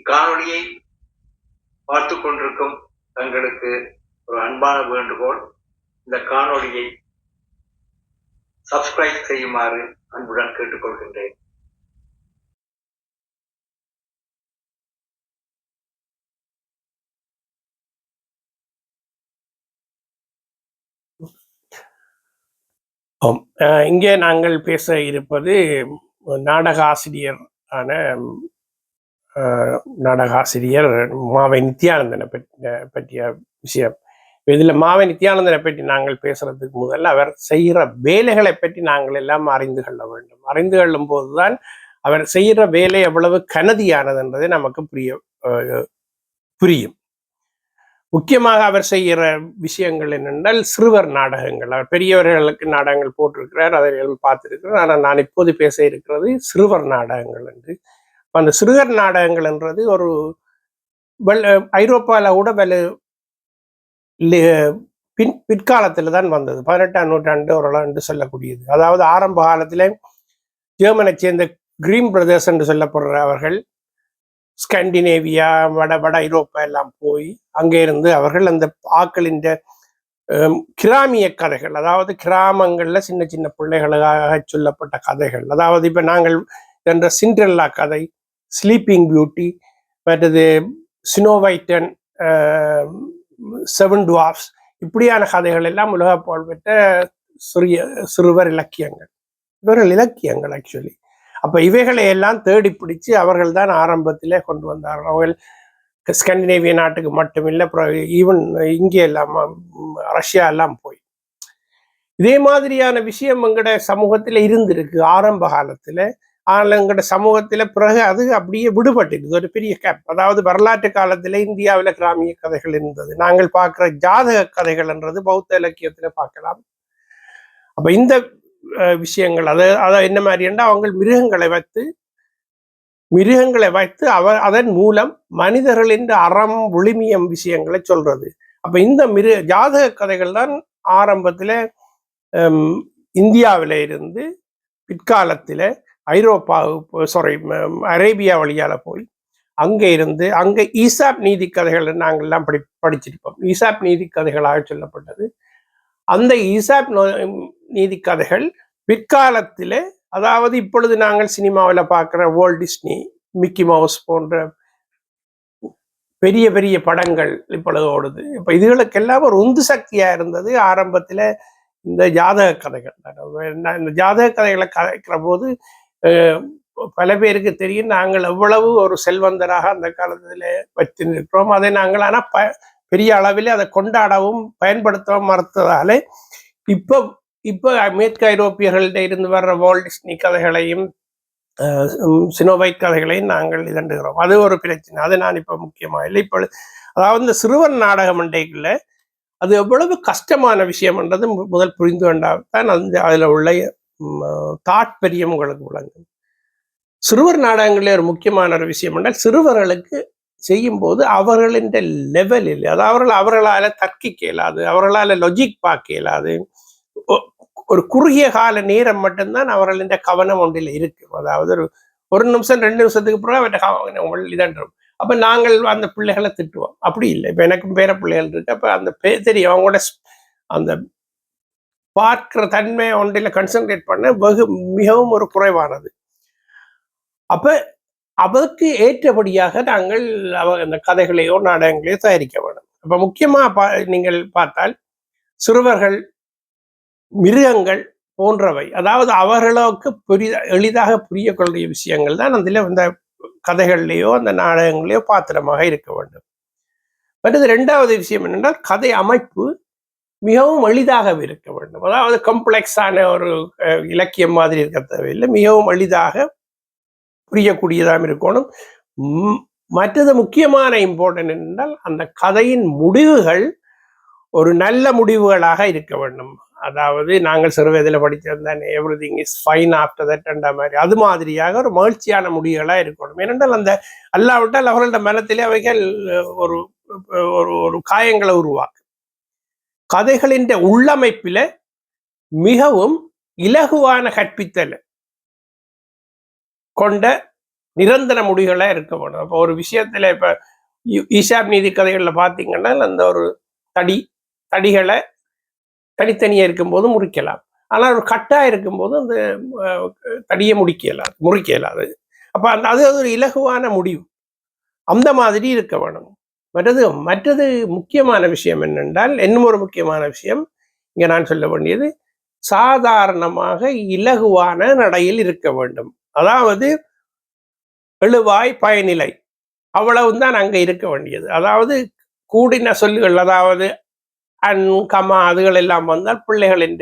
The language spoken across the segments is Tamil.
இக்காணொலியை பார்த்து கொண்டிருக்கும் தங்களுக்கு ஒரு அன்பான வேண்டுகோள், இந்த காணொலியை சப்ஸ்கிரைப் செய்யுமாறு அன்புடன் கேட்டுக்கொள்கின்றேன். இங்கே நாங்கள் பேச இருப்பது நாடக ஆசிரியர் மாவை நித்யானந்தனை பற்றிய விஷயம். இதில் மாவை நித்யானந்தனை பற்றி நாங்கள் பேசுறதுக்கு முதல்ல அவர் செய்கிற வேலைகளை பற்றி நாங்கள் எல்லாம் அறிந்து கொள்ள வேண்டும். அறிந்து கொள்ளும் போதுதான் அவர் செய்கிற வேலை எவ்வளவு கனதியானது என்பதை நமக்கு புரியும். முக்கியமாக அவர் செய்கிற விஷயங்கள் என்னென்றால் சிறுவர் நாடகங்கள். அவர் பெரியவர்களுக்கு நாடகங்கள் போட்டிருக்கிறார், அதை பார்த்திருக்கிறார். ஆனால் நான் இப்போது பேச இருக்கிறது சிறுவர் நாடகங்கள் என்று. அந்த சிறுவர் நாடகங்கள் என்றது ஒரு ஐரோப்பாவில் கூட பிற்காலத்தில் தான் வந்தது. 18ஆம் நூற்றாண்டு என்று சொல்லக்கூடியது. அதாவது ஆரம்ப காலத்தில் ஜெர்மனை சேர்ந்த கிரீம் பிரதர்ஸ் என்று சொல்லப்படுற அவர்கள் ஸ்காண்டினேவியா, வட ஐரோப்பா எல்லாம் போய் அங்கே இருந்து அவர்கள் அந்த ஆக்களின் கிராமிய கதைகள், அதாவது கிராமங்கள்ல சின்ன சின்ன பிள்ளைகளுக்காக சொல்லப்பட்ட கதைகள், அதாவது இப்ப நாங்கள் என்ற சிண்ட்ரெல்லா கதை, ஸ்லீப்பிங் பியூட்டி, மற்றது ஸ்னோ ஒயிட் அண்ட் 7 டுவார்ஃப்ஸ், இப்படியான கதைகள் எல்லாம் உலக புகழ்பெற்ற சிறுவர் இலக்கியங்கள். இவர்கள் இலக்கியங்கள் ஆக்சுவலி. அப்ப இவைகளை எல்லாம் தேடி பிடிச்சு அவர்கள் தான் ஆரம்பத்திலே கொண்டு வந்தார்கள். அவர்கள் ஸ்காண்டினேவிய நாட்டுக்கு மட்டுமில்லை, ஈவன் இங்கே எல்லாம் ரஷ்யா எல்லாம் போய் இதே மாதிரியான விஷயம் எங்கட சமூகத்துல இருந்திருக்கு ஆரம்ப காலத்துல. ஆனால் எங்கட சமூகத்துல பிறகு அது அப்படியே விடுபட்டிருக்கு, ஒரு பெரிய கேப். அதாவது வரலாற்று காலத்துல இந்தியாவில கிராமிய கதைகள் இருந்தது. நாங்கள் பார்க்கிற ஜாதக கதைகள் என்றது பௌத்த இலக்கியத்துல பார்க்கலாம். அப்ப இந்த விஷயங்கள் அதை என்ன மாதிரி என்றால் அவங்க மிருகங்களை வைத்து அதன் மூலம் மனிதர்களின் அறம் விழுமியம் விஷயங்களை சொல்றது. அப்ப இந்த ஜாதக கதைகள் தான் ஆரம்பத்துல இந்தியாவில இருந்து பிற்காலத்துல அரேபியா வழியால போய் அங்க ஈசாப் நீதி கதைகள் நாங்கள்லாம் படிச்சிருப்போம். ஈசாப் நீதி கதைகளாக சொல்லப்பட்டது. அந்த ஈசாப் நீதி கதைகள் பிற்காலத்திலே, அதாவது இப்பொழுது நாங்கள் சினிமாவில் பார்க்குற வேர்ல்ட் டிஸ்னி, மிக்கி மவுஸ் போன்ற பெரிய பெரிய படங்கள் இப்பொழுது ஓடுது. இப்போ இதுகளுக்கெல்லாம் ஒரு உந்து சக்தியா இருந்தது ஆரம்பத்தில் இந்த ஜாதக கதைகள். இந்த ஜாதக கதைகளை கதைக்கிற போது பல பேருக்கு தெரியும் நாங்கள் எவ்வளவு ஒரு செல்வந்தராக அந்த காலத்தில் வச்சிருக்கிறோம். அதை நாங்கள் ஆனால் பெரிய அளவில் அதை கொண்டாடவும் பயன்படுத்தவும் மறுத்ததாலே இப்போ மேற்கு ஐரோப்பியர்கள்ட்ட இருந்து வர்ற வேர்ல்ட் டிஸ்னி கதைகளையும் ஸ்னோ ஒயிட் கதைகளையும் நாங்கள் இதண்டுகிறோம். அது ஒரு பிரச்சனை. அது நான் இப்போ முக்கியமாக இல்லை. இப்போ அதாவது இந்த சிறுவர் நாடகம் மண்டைக்குள்ள அது எவ்வளவு கஷ்டமான விஷயம்ன்றது முதல் புரிந்து கொண்டால்தான் அதில் உள்ள தாற்பயம் உங்களுக்கு விளங்கும். சிறுவர் நாடகங்களே ஒரு முக்கியமான ஒரு விஷயம் என்றால் சிறுவர்களுக்கு செய்யும் போது அவர்களின் லெவலில், அதாவது அவர்களால் தர்க்கிக்க இயலாது, அவர்களால் லொஜிக் பார்க்க இயலாது. ஒரு குறுகிய கால நேரம் மட்டும்தான் அவர்களின் கவனம் ஒன்றில் இருக்கு. அதாவது ஒரு நிமிஷம் 2 நிமிஷத்துக்கு பிறகு அவற்றை இதன்றோம். அப்ப நாங்கள் அந்த பிள்ளைகளை திட்டுவோம். அப்படி இல்லை. இப்ப எனக்கும் பேர பிள்ளைகள் இருக்கு. அப்ப அந்த தெரியும் அவங்களோட அந்த பார்க்கிற தன்மை ஒன்றில் கான்சென்ட்ரேட் பண்ண மிகவும் ஒரு குறைவானது. அப்ப அதற்கு ஏற்றபடியாக நாங்கள் அந்த கதைகளையோ நாடகங்களையோ தயாரிக்க வேண்டும். அப்ப முக்கியமா நீங்கள் பார்த்தால் சிறுவர்கள், மிருகங்கள் போன்றவை, அதாவது அவர்களுக்கு எளிதாக புரியக்கூடிய விஷயங்கள் தான் அதில் இந்த கதைகள்லையோ அந்த நாடகங்களையோ பாத்திரமாக இருக்க வேண்டும். மற்றது 2வது விஷயம் என்னென்றால் கதை அமைப்பு மிகவும் எளிதாக இருக்க வேண்டும். அதாவது காம்ப்ளெக்ஸான ஒரு இலக்கியம் மாதிரி இருக்க தேவையில்லை, மிகவும் எளிதாக புரியக்கூடியதாக இருக்கணும். மற்றது முக்கியமான இம்பார்ட்டன்ட் என்னென்றால் அந்த கதையின் முடிவுகள் ஒரு நல்ல முடிவுகளாக இருக்க வேண்டும். அதாவது நாங்கள் சிறு வயதில் படிச்சிருந்தேன், everything is fine after that என்ற மாதிரி, அது மாதிரியாக ஒரு மகிழ்ச்சியான முடிவுகளாக இருக்கணும். ஏனென்றால் அந்த அல்லாவிட்டால் அவர்களோட மனத்திலே அவைகள் ஒரு ஒரு காயங்களை உருவாக்கும். கதைகளின் உள்ளமைப்பில மிகவும் இலகுவான கற்பித்தல் கொண்ட நிரந்தர முடிவுகளா இருக்க வேணும். அப்போ ஒரு விஷயத்துல இப்ப ஈஷாப் நீதி கதைகள்ல பாத்தீங்கன்னா அந்த ஒரு தடிகளை தனித்தனியா இருக்கும்போது முறிக்கலாம். ஆனா ஒரு கட்டா இருக்கும்போது அந்த தடியை முறிக்க இயலாது. அப்ப அது ஒரு இலகுவான முடிவு. அந்த மாதிரி இருக்க வேணும். மற்றது முக்கியமான விஷயம் என்னென்றால், இன்னும் ஒரு முக்கியமான விஷயம் இங்க நான் சொல்ல வேண்டியது, சாதாரணமாக இலகுவான நடையில் இருக்க வேண்டும். அதாவது எழுவாய் பயனிலை அவ்வளவுதான் அங்க இருக்க வேண்டியது. அதாவது கூடின சொல்லுகள், அதாவது அன் கமா அதுகள் எல்லாம் வந்தால் பிள்ளைகளின்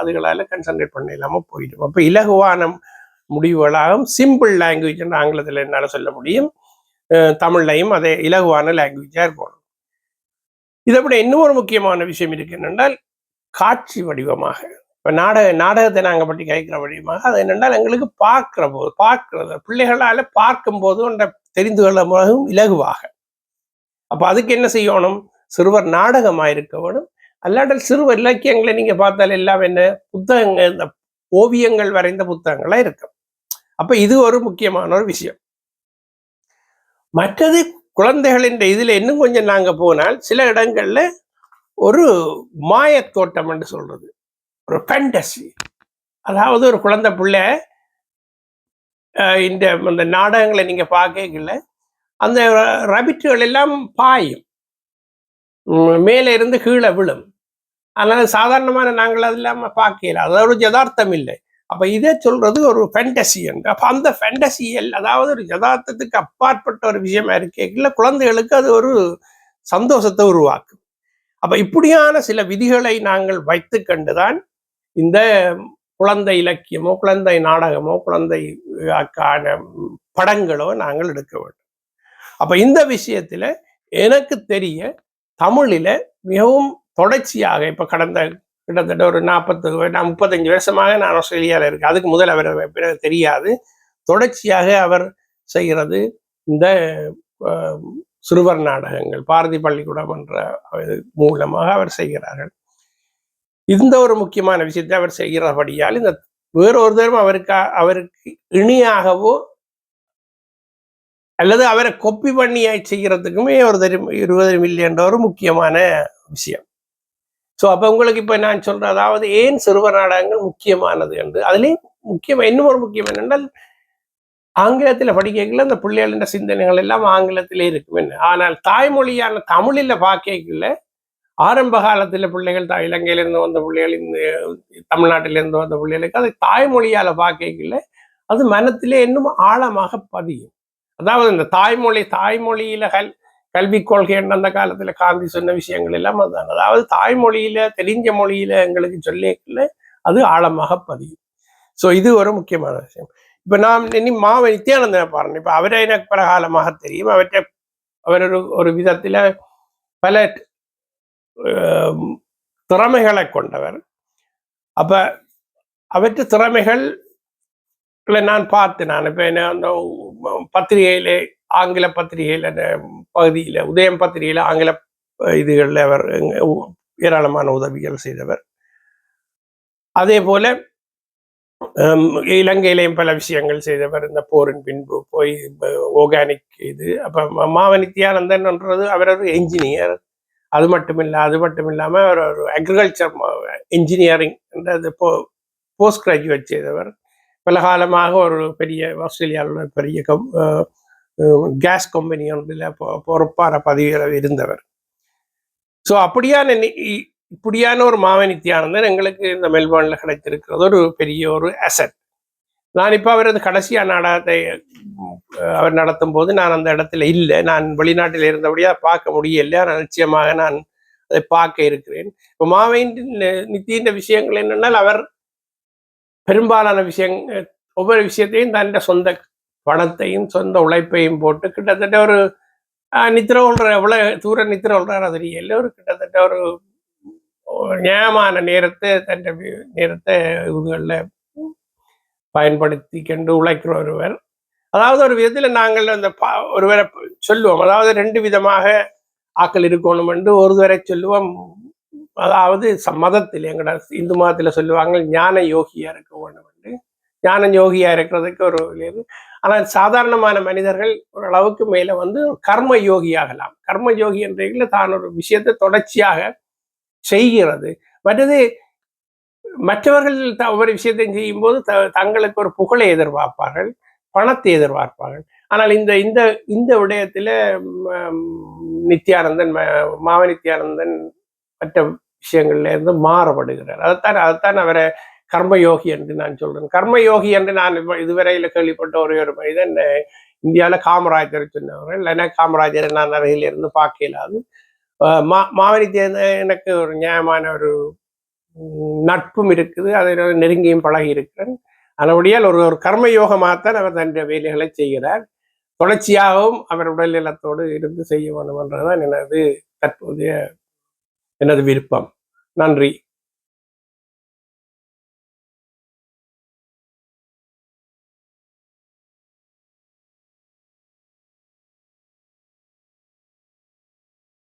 அதுகளால கன்சன்ட்ரேட் பண்ண இல்லாம போயிடும். அப்ப இலகுவான முடிவுகளாகும் சிம்பிள் லாங்குவேஜ் என்று ஆங்கிலத்தில் என்னால சொல்ல முடியும். தமிழ்லையும் அதே இலகுவான லாங்குவேஜா இருக்கணும். இதை விட இன்னும் ஒரு முக்கியமான விஷயம் இருக்கு என்னென்றால், காட்சி வடிவமாக இப்ப நாடகத்தை நாங்க பற்றி கேட்கிற வடிவமாக அது என்னென்றால் எங்களுக்கு பார்க்கிறது பிள்ளைகளால பார்க்கும் போது தெரிந்து கொள்ளும் இலகுவாக. அப்ப அதுக்கு என்ன செய்யணும்? சிறுவர் நாடகமாக இருக்க வேணும். அல்லாட்டல் சிறுவர் இலக்கியங்களை நீங்க பார்த்தால் எல்லாம் என்ன புத்தகங்கள், இந்த ஓவியங்கள் வரைந்த புத்தகங்களா இருக்கும். அப்ப இது ஒரு முக்கியமான ஒரு விஷயம். மற்றது குழந்தைகளின் இதுல இன்னும் கொஞ்சம் நாங்க போனால் சில இடங்கள்ல ஒரு மாயத்தோட்டம் என்று சொல்றது, ஒரு ஃபேண்டசி. அதாவது ஒரு குழந்தை பிள்ளை இந்த நாடகங்களை நீங்க பார்க்கல, அந்த ரபிட்டுகள் எல்லாம் பாயும், மேலே இருந்து கீழே விழும். அதனால சாதாரணமான நாங்கள் அது இல்லாம பார்க்கல, அதோட யதார்த்தம் இல்லை. அப்ப இதை சொல்றது ஒரு ஃபேண்டசி என்று. அப்ப அந்த ஃபேண்டசியல், அதாவது ஒரு யதார்த்தத்துக்கு அப்பாற்பட்ட ஒரு விஷயமா இருக்கல, குழந்தைகளுக்கு அது ஒரு சந்தோஷத்தை உருவாக்கும். அப்ப இப்படியான சில விதிகளை நாங்கள் வைத்து கண்டுதான் இந்த குழந்தை இலக்கியமோ குழந்தை நாடகமோ குழந்தைக்கான படங்களோ நாங்கள் எடுக்க வேண்டும். அப்ப இந்த விஷயத்துல எனக்கு தெரிய தமிழில மிகவும் தொடர்ச்சியாக இப்ப கடந்த கிட்டத்தட்ட ஒரு 35 வருஷமாக நான் ஆஸ்திரேலியாவில் இருக்கேன். அதுக்கு முதல் அவர் தெரியாது. தொடர்ச்சியாக அவர் செய்கிறது இந்த சிறுவர் நாடகங்கள், பாரதி பள்ளிக்கூடம் என்ற மூலமாக அவர் செய்கிறார்கள். இந்த ஒரு முக்கியமான விஷயத்தை அவர் செய்கிறபடியால் இந்த வேறொருத்தரும் அவருக்கு இணையாகவோ அல்லது அவரை கொப்பி பண்ணி செய்கிறதுக்குமே ஒரு 20 மில்லியன் ஒரு முக்கியமான விஷயம். ஸோ அப்போ உங்களுக்கு இப்போ நான் சொல்றேன், அதாவது ஏன் சிறுவர் நாடகங்கள் முக்கியமானது என்று. அதுலேயும் இன்னும் ஒரு முக்கியம் என்னென்றால், ஆங்கிலத்தில் படிக்கல அந்த பிள்ளைகளின் சிந்தனைகள் எல்லாம் ஆங்கிலத்திலே இருக்கும். ஆனால் தாய்மொழியான தமிழில் பார்க்கல ஆரம்ப காலத்தில் பிள்ளைகள் இலங்கையிலிருந்து வந்த பிள்ளைகள், இந்த தமிழ்நாட்டிலிருந்து வந்த பிள்ளைகளுக்கு அதை தாய்மொழியால் பார்க்கல அது மனத்திலே இன்னும் ஆழமாக பதியும். அதாவது இந்த தாய்மொழியில கல்விக் கொள்கை அந்த காலத்துல காந்தி சொன்ன விஷயங்கள் எல்லாம் அதுதான். அதாவது தாய்மொழியில தெரிஞ்ச மொழியில எங்களுக்கு சொல்லிக்கல அது ஆழமாக பதியும். ஸோ இது ஒரு முக்கியமான விஷயம். இப்ப நான் மாவ நித்யானந்தனை பாருங்க. இப்ப அவரை எனக்கு பல காலமாக தெரியும். அவர் ஒரு விதத்துல பல திறமைகளை கொண்டவர். அப்ப அவற்ற திறமைகள் நான் பார்த்தேன். இப்ப என்ன அந்த பத்திரிகையில, ஆங்கில பத்திரிகையில பகுதியில, உதயம் பத்திரிகையில ஆங்கில இதுகளில் அவர் ஏராளமான உதவிகள் செய்தவர். அதே போல இலங்கையிலையும் பல விஷயங்கள் செய்தவர். இந்த போரின் பின்பு போய் ஆர்கானிக் இது. அப்ப மாவ நித்யானந்தன்ன்றது அவர் ஒரு என்ஜினியர். அது மட்டும் இல்லாம அவர் ஒரு அக்ரிகல்ச்சர் என்ஜினியரிங் என்ற போஸ்ட் கிராஜுவேட் செய்தவர். பல காலமாக ஒரு பெரிய ஆஸ்திரேலியாவில் பெரிய கேஸ் கம்பெனி ஒன்றில் பொறுப்பான பதவியில் இருந்தவர். ஸோ இப்படியான ஒரு மாவ நித்யானந்தன் எங்களுக்கு இந்த மெல்பர்னில் கிடைத்திருக்கிறது ஒரு பெரிய ஒரு அசட். நான் இப்போ அவரது கடைசியா நாடகத்தை அவர் நடத்தும் போது நான் அந்த இடத்துல இல்லை. நான் வெளிநாட்டில் இருந்தபடியா பார்க்க முடியல. நிச்சயமாக நான் அதை பார்க்க இருக்கிறேன். இப்போ மாவின் நித்திய விஷயங்கள் என்னென்னால், அவர் பெரும்பாலான ஒவ்வொரு விஷயத்தையும் தன் சொந்த பணத்தையும் சொந்த உழைப்பையும் போட்டு கிட்டத்தட்ட ஒரு நித்திர கொள்ற, எவ்வளவு தூரம் நித்திர கொள்றாரு தெரியல, ஒரு கிட்டத்தட்ட ஒரு நியாயமான நேரத்தை இதுகளில் பயன்படுத்தி கொண்டு உழைக்கிற ஒருவர். அதாவது ஒரு விதத்தில் நாங்கள் அந்த ஒருவரை சொல்லுவோம், அதாவது 2 விதமாக ஆக்கள் இருக்கணும் என்று ஒருவரை சொல்லுவோம். அதாவது மதத்தில், எங்களோட இந்து மதத்தில் சொல்லுவாங்க ஞான யோகியா இருக்க வேண்டும் என்று. ஞான யோகியா இருக்கிறதுக்கு ஒரு இது. ஆனால் சாதாரணமான மனிதர்கள் ஓரளவுக்கு மேல வந்து கர்ம யோகி ஆகலாம். கர்ம யோகி என்ற தான் ஒரு விஷயத்தை தொடர்ச்சியாக செய்கிறது. மற்றது மற்றவர்கள் ஒவ்வொரு விஷயத்தையும் செய்யும் போது தங்களுக்கு ஒரு புகழை எதிர்பார்ப்பார்கள், பணத்தை எதிர்பார்ப்பார்கள். ஆனால் இந்த இந்த இந்த விடயத்துல நித்யானந்தன் மாவநித்யானந்தன் மற்ற விஷயங்கள்ல இருந்து மாறுபடுகிறார். அதைத்தான் அவரை கர்மயோகி என்று நான் சொல்றேன். கர்மயோகி என்று நான் இதுவரையில கேள்விப்பட்ட ஒரே ஒரு மனிதன் இந்தியாவில் காமராஜர் சொன்னவர்கள். இல்லைன்னா காமராஜரை நான் அருகில் இருந்து பார்க்க இயலாது. மாவனித்யானந்தன் எனக்கு ஒரு நியாயமான ஒரு நட்பும் இருக்குது, அதை நெருங்கியும் பழகி இருக்கிறேன். அதனுடையால் ஒரு கர்மயோகமாகத்தான் அவர் தன்னுடைய வேலைகளை செய்கிறார். தொடர்ச்சியாகவும் அவர் உடல் நலத்தோடு இருந்து செய்ய வேண்டும் என்றதுதான் எனது தற்போதைய எனது விருப்பம். நன்றி.